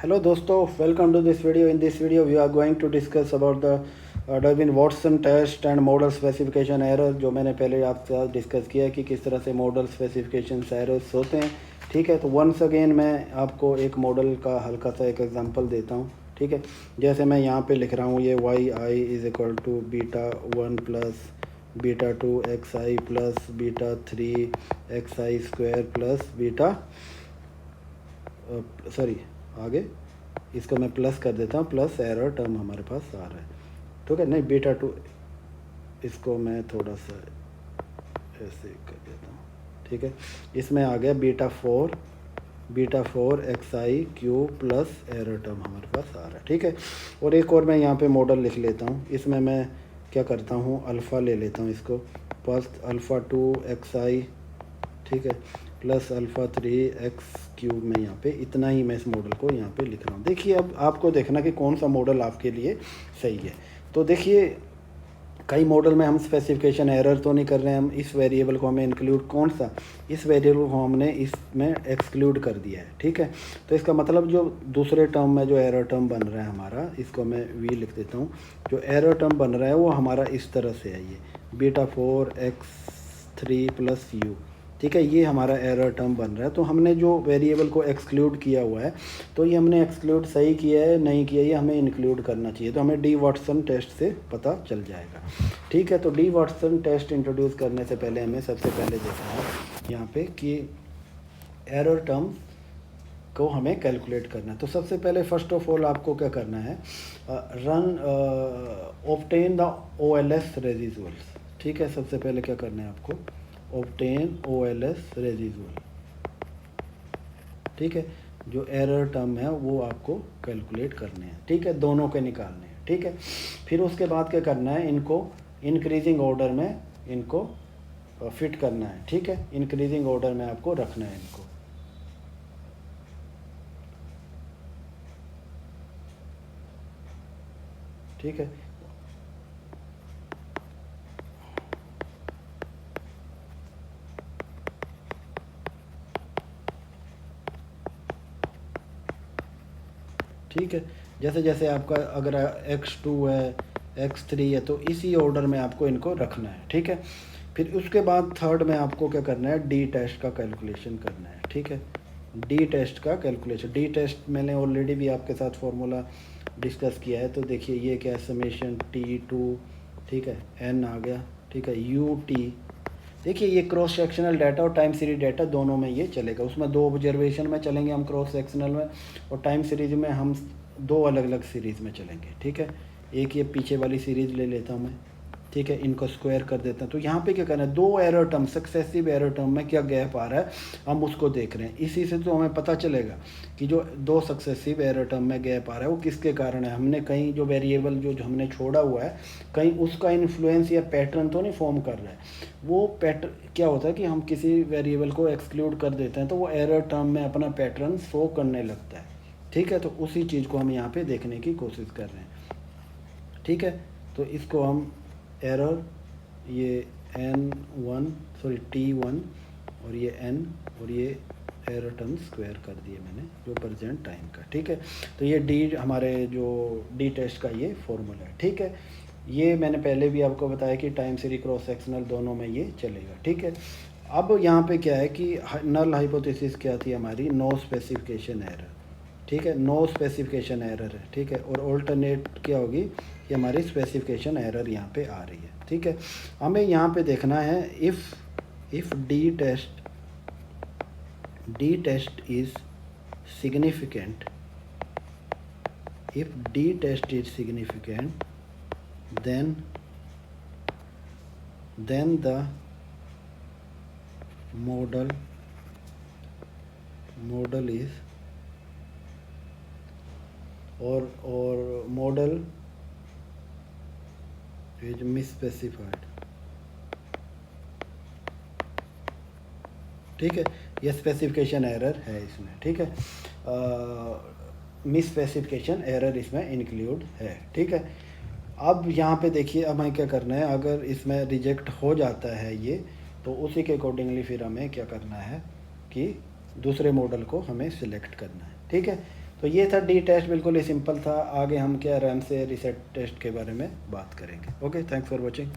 Hello दोस्तों, welcome to this video. In this video we are going to discuss about the Darwin-Watson test and model specification error, जो मैंने पहले आपके साथ discuss किया है कि किस तरह से मॉडल स्पेसिफिकेशन एरर्स होते हैं। ठीक है, तो वंस अगेन मैं आपको एक मॉडल का हल्का सा एक एग्जांपल देता हूँ। ठीक है, जैसे मैं यहाँ पे लिख रहा हूँ ये Y I is equal to beta 1 plus beta 2 X I plus beta 3 X I square plus beta sorry आगे इसको मैं प्लस कर देता हूँ, प्लस एरर टर्म हमारे पास आ रहा है। ठीक है, नहीं बीटा 2 इसको मैं थोड़ा सा ऐसे कर देता हूँ। ठीक है, इसमें आ गया बीटा 4 एक्स आई क्यूब प्लस एरर टर्म हमारे पास आ रहा है। ठीक है, और एक और मैं यहाँ पे मॉडल लिख लेता हूँ। इसमें मैं क्या करता हूँ, अल्फ़ा ले लेता हूँ इसको, फर्स्ट अल्फ़ा 2 एक्स आई, ठीक है, प्लस अल्फ़ा 3 एक्स क्यूब में यहाँ पे इतना ही मैं इस मॉडल को यहाँ पे लिख रहा हूँ। देखिए अब आपको देखना कि कौन सा मॉडल आपके लिए सही है। तो देखिए कई मॉडल में हम स्पेसिफिकेशन एरर तो नहीं कर रहे हैं, हम इस वेरिएबल को हमें इंक्लूड कौन सा, इस वेरिएबल को हमने इसमें एक्सक्लूड कर दिया है। ठीक है, तो इसका मतलब जो दूसरे टर्म में जो एरर टर्म बन रहा है हमारा, इसको मैं वी लिख देता हूँ। जो एरर टर्म बन रहा है वो हमारा इस तरह से है, ये बीटा 4 एक्स 3 प्लस यू। ठीक है, ये हमारा एरर टर्म बन रहा है। तो हमने जो वेरिएबल को एक्सक्लूड किया हुआ है, तो ये हमने एक्सक्लूड सही किया है नहीं किया, ये हमें इंक्लूड करना चाहिए। तो हमें डी वाटसन टेस्ट से पता चल जाएगा। ठीक है, तो डी वाटसन टेस्ट इंट्रोड्यूस करने से पहले हमें सबसे पहले देखना है यहाँ पे कि एरर टर्म को हमें कैलकुलेट करना है। तो सबसे पहले फर्स्ट ऑफ ऑल आपको क्या करना है, run obtain the OLS residuals. ठीक है, सबसे पहले क्या करना है आपको, ऑब्टेन OLS रेजिजुअल। ठीक है, जो एरर टर्म है वो आपको कैलकुलेट करने हैं। ठीक है, दोनों के निकालने हैं। ठीक है, फिर उसके बाद क्या करना है, इनको इंक्रीजिंग ऑर्डर में इनको फिट करना है। ठीक है, इंक्रीजिंग ऑर्डर में आपको रखना है इनको। ठीक है, ठीक है, जैसे जैसे आपका अगर x2 है x3 है तो इसी ऑर्डर में आपको इनको रखना है। ठीक है, फिर उसके बाद थर्ड में आपको क्या करना है, डी टेस्ट का कैलकुलेशन करना है। ठीक है, डी टेस्ट का कैलकुलेशन, डी टेस्ट मैंने ऑलरेडी भी आपके साथ फॉर्मूला डिस्कस किया है। तो देखिए ये क्या है, समेशन T2, ठीक है, n आ गया। ठीक है, UT, देखिए ये क्रॉस सेक्शनल डाटा और टाइम सीरीज डाटा दोनों में ये चलेगा। उसमें दो ऑब्जर्वेशन में चलेंगे हम क्रॉस सेक्शनल में, और टाइम सीरीज में हम दो अलग अलग सीरीज़ में चलेंगे। ठीक है, एक ये पीछे वाली सीरीज़ ले लेता हूँ मैं। ठीक है, इनको स्क्वायर कर देता हूँ। तो यहाँ पे क्या करना है, दो error term, successive error term में क्या गैप आ रहा है हम उसको देख रहे हैं। इसी से तो हमें पता चलेगा कि जो दो सक्सेसिव एरर टर्म में गैप आ रहा है वो किसके कारण है। हमने कहीं जो वेरिएबल जो हमने छोड़ा हुआ है, कहीं उसका इन्फ्लुएंस या पैटर्न तो नहीं फॉर्म कर रहा है। वो पैटर्न क्या होता है कि हम किसी वेरिएबल को एक्सक्लूड कर देते हैं तो वो एरर टर्म में अपना पैटर्न शो करने लगता है। ठीक है, तो उसी चीज़ को हम यहाँ पे देखने की कोशिश कर रहे हैं। ठीक है, तो इसको हम एरर, ये T1 और ये n और ये एरर टर्म स्क्वायर कर दिए मैंने जो प्रेजेंट टाइम का। ठीक है, तो ये डी हमारे जो डी टेस्ट का ये फॉर्मूला है। ठीक है, ये मैंने पहले भी आपको बताया कि टाइम सीरीज क्रॉस सेक्शनल दोनों में ये चलेगा। ठीक है, अब यहाँ पे क्या है कि नल हाइपोथेसिस क्या थी हमारी, नो स्पेसिफिकेशन एरर। ठीक है, नो स्पेसिफिकेशन एरर है। ठीक है, और ऑल्टरनेट क्या होगी कि हमारी स्पेसिफिकेशन एरर यहाँ पे आ रही है। ठीक है, हमें यहाँ पे देखना है if D test is significant, if D test is significant then the model is or model is misspecified। ठीक है, ये स्पेसिफिकेशन एरर है इसमें। ठीक है, मिस स्पेसिफिकेशन एरर इसमें इंक्लूड है। ठीक है, अब यहाँ पे देखिए अब हमें क्या करना है, अगर इसमें रिजेक्ट हो जाता है ये, तो उसी के अकॉर्डिंगली फिर हमें क्या करना है कि दूसरे मॉडल को हमें सिलेक्ट करना है। ठीक है, तो ये था डी टेस्ट, बिल्कुल ही सिंपल था। आगे हम क्या रैम से रीसेट टेस्ट के बारे में बात करेंगे। Okay, thanks for watching.